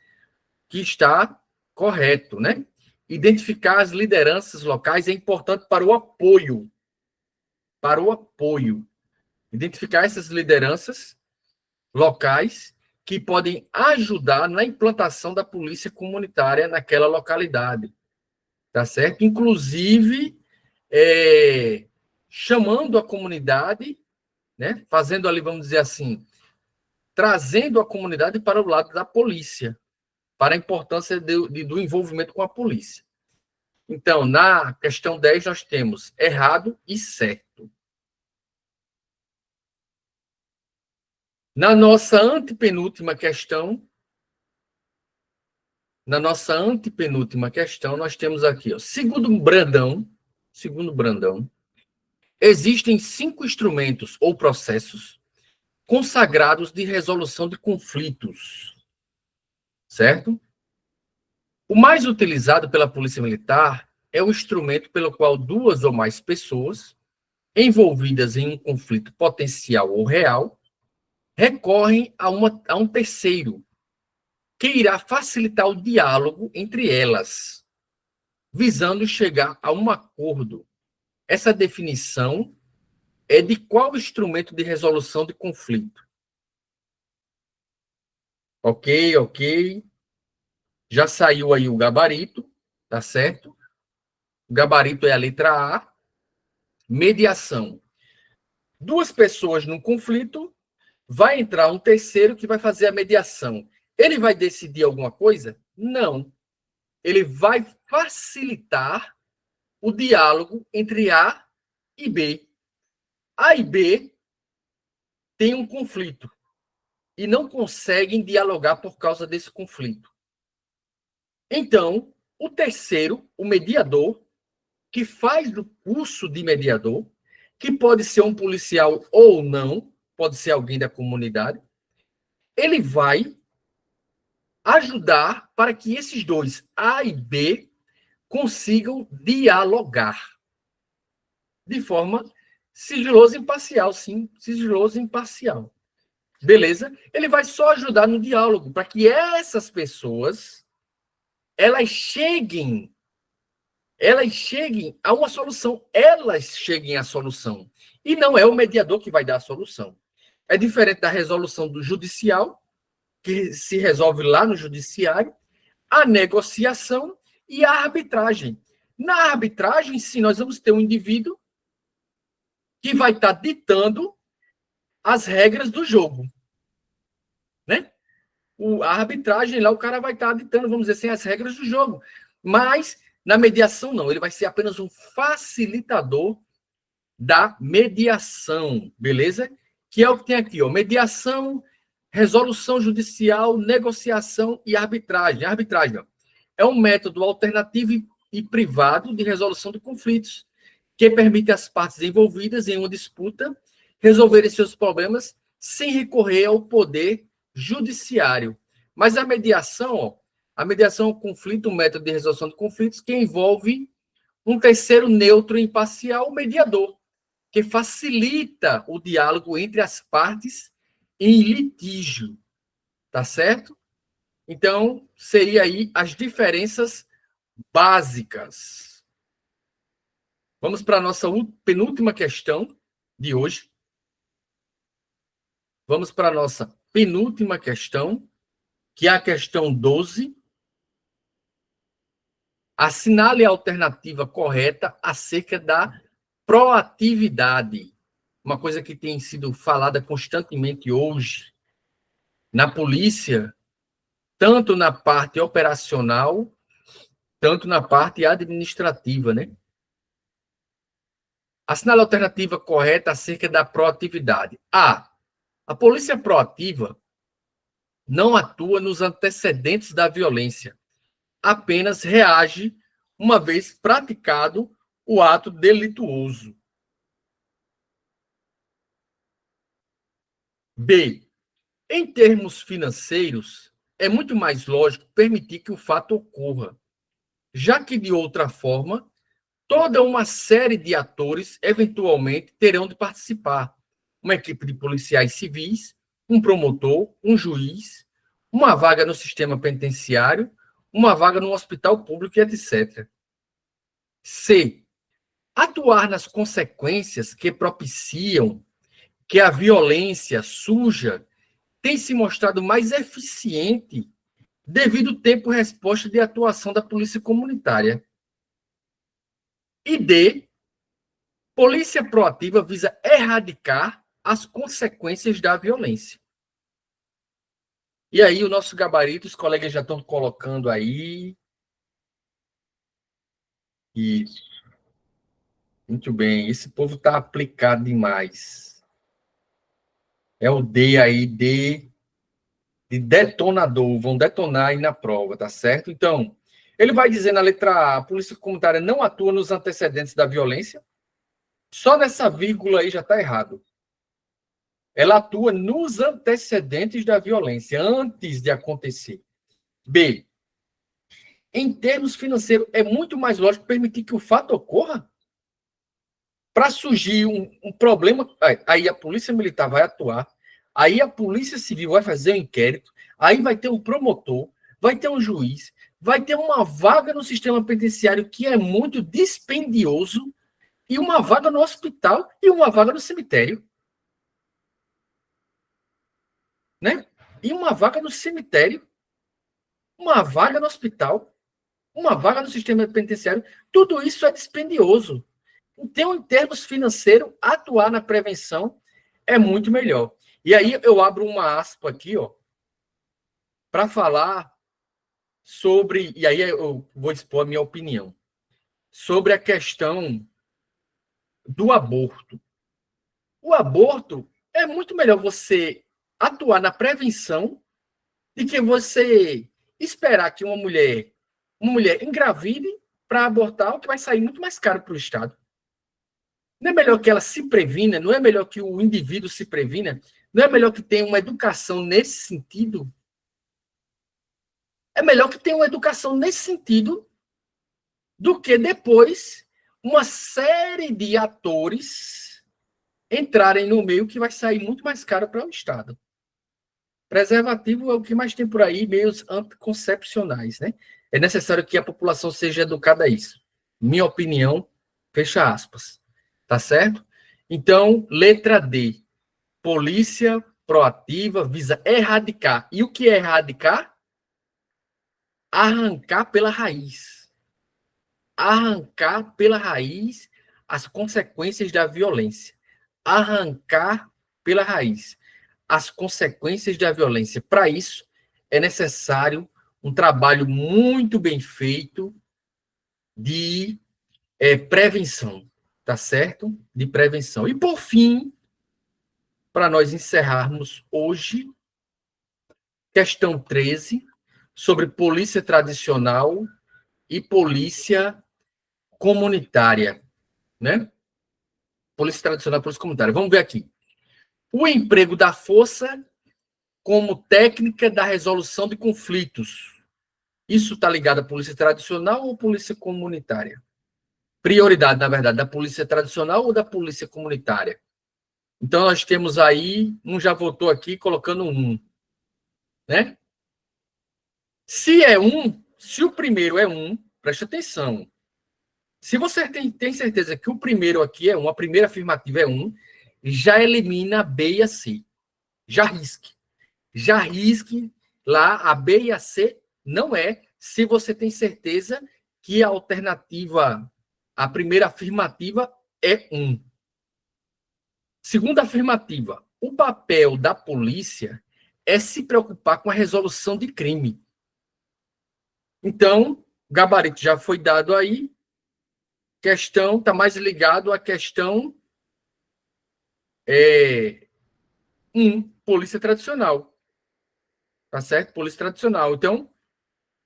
que está correto, né? Identificar as lideranças locais é importante para o apoio. Para o apoio. Identificar essas lideranças locais que podem ajudar na implantação da polícia comunitária naquela localidade. Tá certo? Inclusive, chamando a comunidade, né? Fazendo ali, vamos dizer assim, trazendo a comunidade para o lado da polícia, para a importância do envolvimento com a polícia. Então, na questão 10, nós temos errado e certo. Na nossa antepenúltima questão, nós temos aqui, ó, segundo Brandão, existem 5 instrumentos ou processos consagrados de resolução de conflitos, certo? O mais utilizado pela Polícia Militar é o instrumento pelo qual 2 ou mais pessoas envolvidas em um conflito potencial ou real recorrem a um terceiro, que irá facilitar o diálogo entre elas, visando chegar a um acordo. Essa definição é de qual instrumento de resolução de conflito? Ok. Já saiu aí o gabarito, tá certo? O gabarito é a letra A. Mediação. Duas pessoas num conflito, vai entrar um terceiro que vai fazer a mediação. Ele vai decidir alguma coisa? Não. Ele vai facilitar o diálogo entre A e B. A e B têm um conflito e não conseguem dialogar por causa desse conflito. Então, o terceiro, o mediador, que faz o curso de mediador, que pode ser um policial ou não, pode ser alguém da comunidade, ele vai ajudar para que esses dois, A e B, consigam dialogar de forma sigilosa e imparcial, sim, sigilosa e imparcial. Beleza? Ele vai só ajudar no diálogo, para que essas pessoas elas cheguem a uma solução, elas cheguem à solução. E não é o mediador que vai dar a solução. É diferente da resolução do judicial, que se resolve lá no judiciário, a negociação e a arbitragem. Na arbitragem, sim, nós vamos ter um indivíduo que vai estar ditando as regras do jogo. Né? A arbitragem lá, o cara vai estar ditando, vamos dizer assim, as regras do jogo. Mas na mediação, não. Ele vai ser apenas um facilitador da mediação, beleza? Que é o que tem aqui, ó. Mediação, resolução judicial, negociação e arbitragem. A arbitragem, ó, é um método alternativo e privado de resolução de conflitos que permite às partes envolvidas em uma disputa resolverem seus problemas sem recorrer ao poder judiciário. Mas a mediação, ó, a mediação é um conflito, um método de resolução de conflitos que envolve um terceiro neutro e imparcial, o mediador, que facilita o diálogo entre as partes em litígio. Tá certo? Então, seria aí as diferenças básicas. Vamos para a nossa penúltima questão de hoje. Vamos para a nossa penúltima questão, que é a questão 12. Assinale a alternativa correta acerca da proatividade. Uma coisa que tem sido falada constantemente hoje na polícia, tanto na parte operacional, tanto na parte administrativa, né? Assinale a alternativa correta acerca da proatividade. A polícia proativa não atua nos antecedentes da violência, apenas reage uma vez praticado o ato delituoso. B. Em termos financeiros, é muito mais lógico permitir que o fato ocorra, já que, de outra forma, toda uma série de atores eventualmente terão de participar. Uma equipe de policiais civis, um promotor, um juiz, uma vaga no sistema penitenciário, uma vaga no hospital público, etc. C. Atuar nas consequências que propiciam que a violência suja tem se mostrado mais eficiente devido ao tempo-resposta de atuação da polícia comunitária. E D. Polícia proativa visa erradicar as consequências da violência. E aí, o nosso gabarito, os colegas já estão colocando aí. Isso. Muito bem. Esse povo está aplicado demais. É o D aí, D de detonador. Vão detonar aí na prova, tá certo? Então, ele vai dizer na letra A, a polícia comunitária não atua nos antecedentes da violência. Só nessa vírgula aí já está errado. Ela atua nos antecedentes da violência, antes de acontecer. B. Em termos financeiros, é muito mais lógico permitir que o fato ocorra? Para surgir um problema, aí a polícia militar vai atuar, aí a polícia civil vai fazer um inquérito, aí vai ter um promotor, vai ter um juiz, vai ter uma vaga no sistema penitenciário que é muito dispendioso e uma vaga no hospital e uma vaga no cemitério. Né? E uma vaga no cemitério, uma vaga no hospital, uma vaga no sistema penitenciário. Tudo isso é dispendioso. Então, em termos financeiros, atuar na prevenção é muito melhor. E aí eu abro uma aspa aqui, ó, para falar sobre, e aí eu vou expor a minha opinião, sobre a questão do aborto. O aborto é muito melhor você atuar na prevenção do que você esperar que uma mulher engravide para abortar, o que vai sair muito mais caro para o Estado. Não é melhor que ela se previna? Não é melhor que o indivíduo se previna? Não é melhor que tenha uma educação nesse sentido? É melhor que tenha uma educação nesse sentido do que depois uma série de atores entrarem no meio que vai sair muito mais caro para o Estado. Preservativo é o que mais tem por aí, meios anticoncepcionais, né? É necessário que a população seja educada a isso. Minha opinião, fecha aspas. Tá certo? Então, letra D. Polícia proativa visa erradicar. E o que é erradicar? Arrancar pela raiz. Arrancar pela raiz as consequências da violência. Arrancar pela raiz as consequências da violência. Para isso, é necessário um trabalho muito bem feito de prevenção, tá certo? De prevenção. E, por fim, para nós encerrarmos hoje, questão 13, sobre polícia tradicional e polícia comunitária, né? Polícia tradicional e polícia comunitária. Vamos ver aqui. O emprego da força como técnica da resolução de conflitos. Isso está ligado à polícia tradicional ou polícia comunitária? Prioridade, na verdade, da polícia tradicional ou da polícia comunitária? Então, nós temos aí, já votou aqui, colocando 1. Né? Se o primeiro é 1, preste atenção. Se você tem certeza que o primeiro aqui é 1, a primeira afirmativa é 1, já elimina a B e a C. Já risque. Já risque lá a B e a C não é, se você tem certeza que a alternativa, a primeira afirmativa é 1. Segunda afirmativa, o papel da polícia é se preocupar com a resolução de crime. Então, o gabarito já foi dado aí, questão está mais ligado à questão polícia tradicional. Tá certo? Polícia tradicional. Então,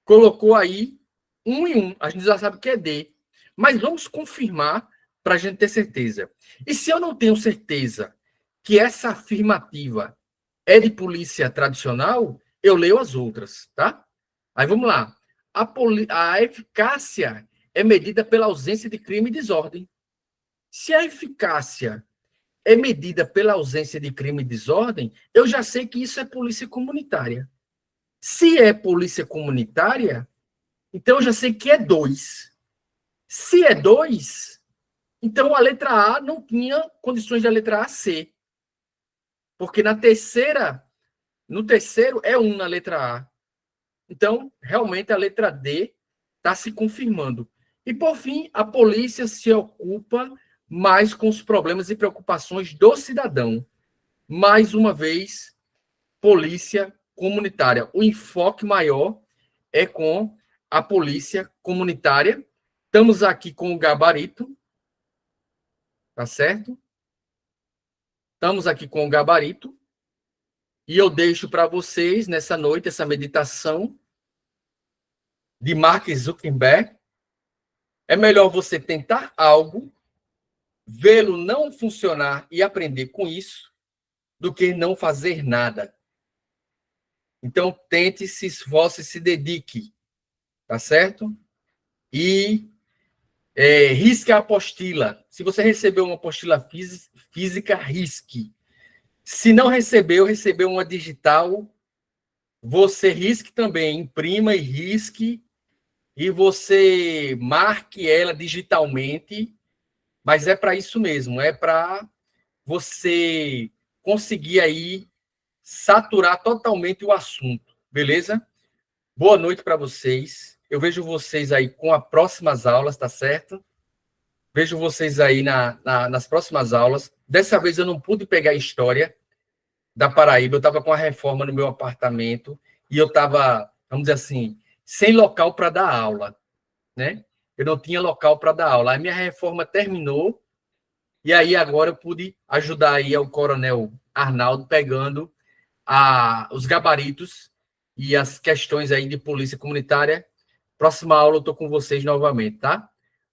colocou aí 1 e 1. A gente já sabe que é D. Mas vamos confirmar para a gente ter certeza. E se eu não tenho certeza que essa afirmativa é de polícia tradicional, eu leio as outras, tá? Aí vamos lá. A eficácia é medida pela ausência de crime e desordem. Se a eficácia é medida pela ausência de crime e desordem, eu já sei que isso é polícia comunitária. Se é polícia comunitária, então eu já sei que é 2. Se é 2, então a letra A não tinha condições da letra A ser. Porque no terceiro é 1 na letra A. Então, realmente, a letra D está se confirmando. E, por fim, a polícia se ocupa mais com os problemas e preocupações do cidadão. Mais uma vez, polícia comunitária. O enfoque maior é com a polícia comunitária. Estamos aqui com o gabarito, tá certo? Estamos aqui com o gabarito. E eu deixo para vocês, nessa noite, essa meditação de Mark Zuckerberg. É melhor você tentar algo, vê-lo não funcionar e aprender com isso, do que não fazer nada. Então, tente, se esforce, se dedique, tá certo? E risque a apostila. Se você recebeu uma apostila física, risque. Se não recebeu uma digital, você risque também, imprima e risque, e você marque ela digitalmente mas é para isso mesmo, é para você conseguir aí saturar totalmente o assunto, beleza? Boa noite para vocês. Eu vejo vocês aí com as próximas aulas, tá certo? Vejo vocês aí nas próximas aulas. Dessa vez eu não pude pegar a história da Paraíba, eu estava com a reforma no meu apartamento e eu estava, vamos dizer assim, sem local para dar aula, né? Eu não tinha local para dar aula. A minha reforma terminou e aí agora eu pude ajudar aí ao Coronel Arnaldo pegando os gabaritos e as questões aí de polícia comunitária. Próxima aula eu estou com vocês novamente, tá?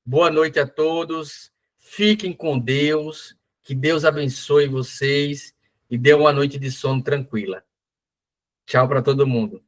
Boa noite a todos. Fiquem com Deus. Que Deus abençoe vocês e dê uma noite de sono tranquila. Tchau para todo mundo.